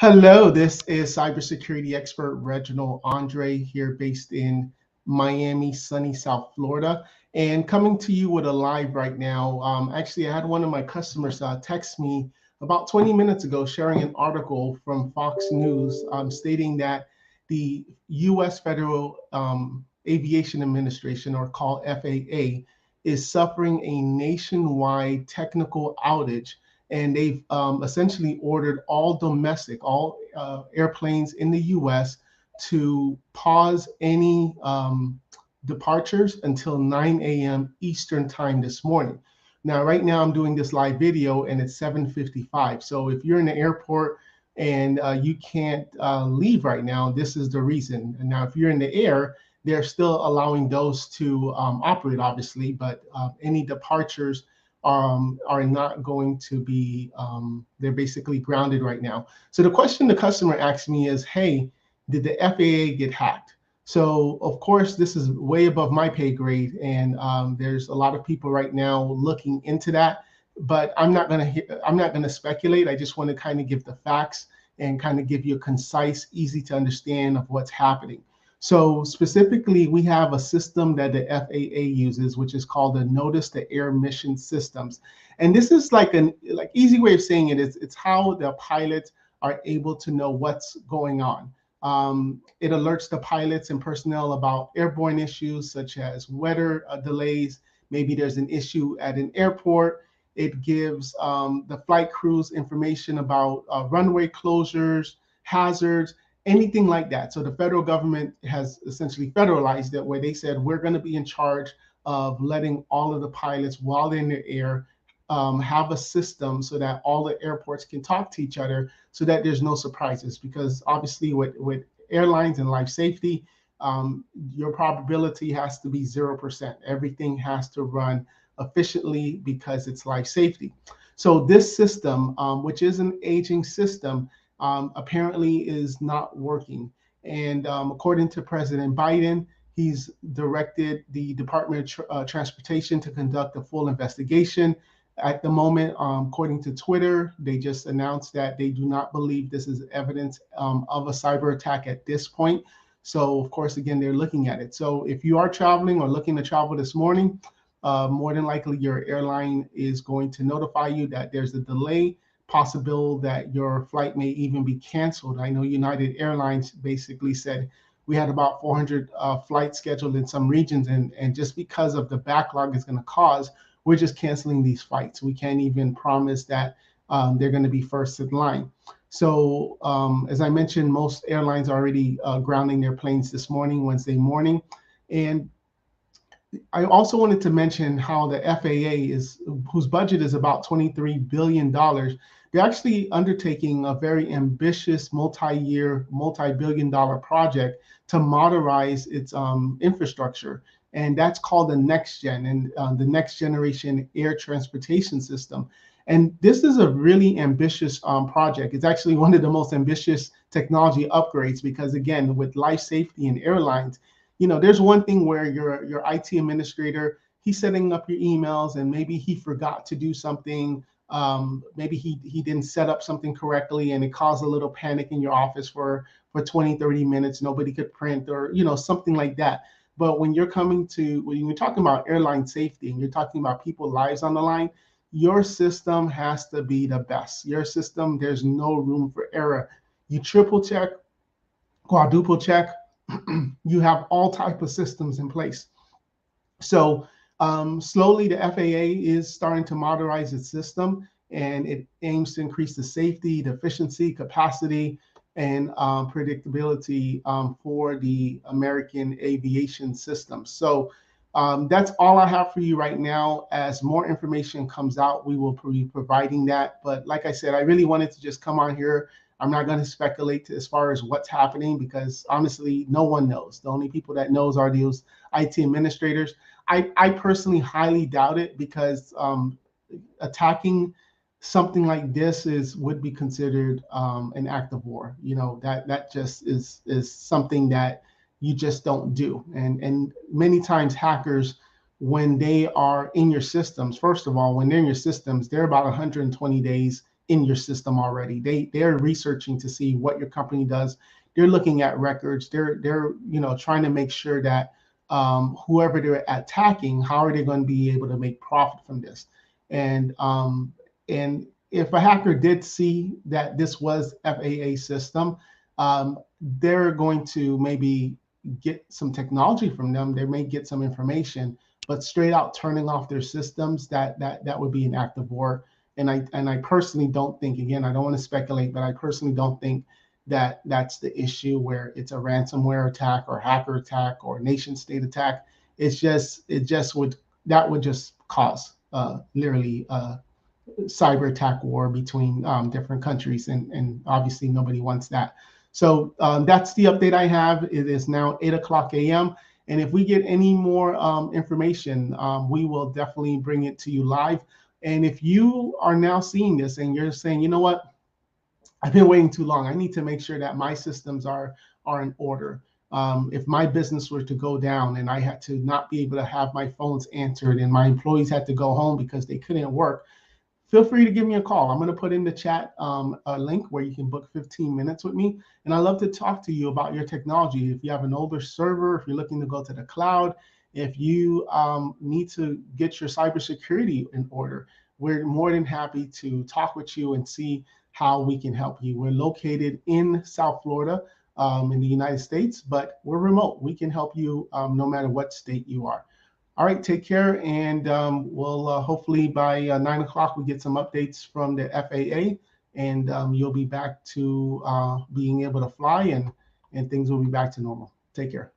Hello, this is cybersecurity expert Reginald Andre here based in Miami, sunny South Florida, and coming to you with a live right now. Actually, I had one of my customers text me about 20 minutes ago sharing an article from Fox News stating that the U.S. Federal Aviation Administration, or called FAA, is suffering a nationwide technical outage, and they've essentially ordered all airplanes in the U.S. to pause any departures until 9 a.m. Eastern time this morning. Now, right now, I'm doing this live video and it's 7:55. So if you're in the airport and you can't leave right now, this is the reason. And now, if you're in the air, they're still allowing those to operate, obviously, but any departures are not going to be, they're basically grounded right now. So the question the customer asked me is, hey, did the FAA get hacked? So of course, this is way above my pay grade, and there's a lot of people right now looking into that. But I'm not gonna speculate. I just want to kind of give the facts and kind of give you a concise, easy to understand of what's happening. So specifically, we have a system that the FAA uses, which is called the Notice to Air Mission Systems. And this is like an easy way of saying it is it's how the pilots are able to know what's going on. It alerts the pilots and personnel about airborne issues such as weather delays. Maybe there's an issue at an airport. It gives the flight crews information about runway closures, hazards, anything like that. So the federal government has essentially federalized it, where they said we're going to be in charge of letting all of the pilots while they're in the air have a system so that all the airports can talk to each other so that there's no surprises. Because obviously with airlines and life safety, your probability has to be 0%. Everything has to run efficiently because it's life safety. So this system, which is an aging system, apparently is not working. And according to President Biden, he's directed the Department of Transportation to conduct a full investigation. At the moment, according to Twitter, they just announced that they do not believe this is evidence of a cyber attack at this point. So of course, again, they're looking at it. So if you are traveling or looking to travel this morning, more than likely your airline is going to notify you that there's a delay, possible that your flight may even be canceled. I know United Airlines basically said we had about 400 flights scheduled in some regions, and just because of the backlog it's going to cause, we're just canceling these flights. We can't even promise that they're going to be first in line. So as I mentioned, most airlines are already grounding their planes this morning, Wednesday morning. And I also wanted to mention how the FAA whose budget is about $23 billion, they're actually undertaking a very ambitious multi-year, multi-billion dollar project to modernize its infrastructure. And that's called the Next Gen, and the Next Generation Air Transportation System. And this is a really ambitious project. It's actually one of the most ambitious technology upgrades because, again, with life safety and airlines, you know, there's one thing where your IT administrator, he's setting up your emails and maybe he forgot to do something. Maybe he didn't set up something correctly and it caused a little panic in your office for 20, 30 minutes. Nobody could print, or, you know, something like that. But when you're talking about airline safety and you're talking about people's lives on the line, your system has to be the best. Your system, there's no room for error. You triple check, quadruple check. You have all type of systems in place. So slowly the FAA is starting to modernize its system, and it aims to increase the safety, the efficiency, capacity, and predictability for the American aviation system. So that's all I have for you right now. As more information comes out, we will be providing that. But like I said, I really wanted to just come on here. I'm not going to speculate as far as what's happening because honestly, no one knows. The only people that knows are those IT administrators. I personally highly doubt it because attacking something like this would be considered an act of war. You know, that just is something that you just don't do. And many times hackers, when they are in your systems, first of all, when they're in your systems, they're about 120 days in your system already. They're researching to see what your company does. They're looking at records. They're trying to make sure that whoever they're attacking, how are they going to be able to make profit from this? And if a hacker did see that this was FAA system, they're going to maybe get some technology from them. They may get some information, but straight out turning off their systems, that would be an act of war. And I personally don't think, again, I don't want to speculate, but I personally don't think that that's the issue, where it's a ransomware attack or hacker attack or nation state attack. That would just cause literally cyber attack war between different countries, and obviously nobody wants that. So that's the update I have. It is now 8:00 a.m. And if we get any more information, we will definitely bring it to you live. And if you are now seeing this and you're saying, you know what, I've been waiting too long, I need to make sure that my systems are in order. If my business were to go down and I had to not be able to have my phones answered and my employees had to go home because they couldn't work, feel free to give me a call. I'm going to put in the chat a link where you can book 15 minutes with me. And I'd love to talk to you about your technology. If you have an older server, if you're looking to go to the cloud, if you need to get your cybersecurity in order, we're more than happy to talk with you and see how we can help you. We're located in South Florida in the United States, but we're remote. We can help you no matter what state you are. All right, take care, and we'll hopefully by 9 o'clock we get some updates from the FAA, and you'll be back to being able to fly, and things will be back to normal. Take care.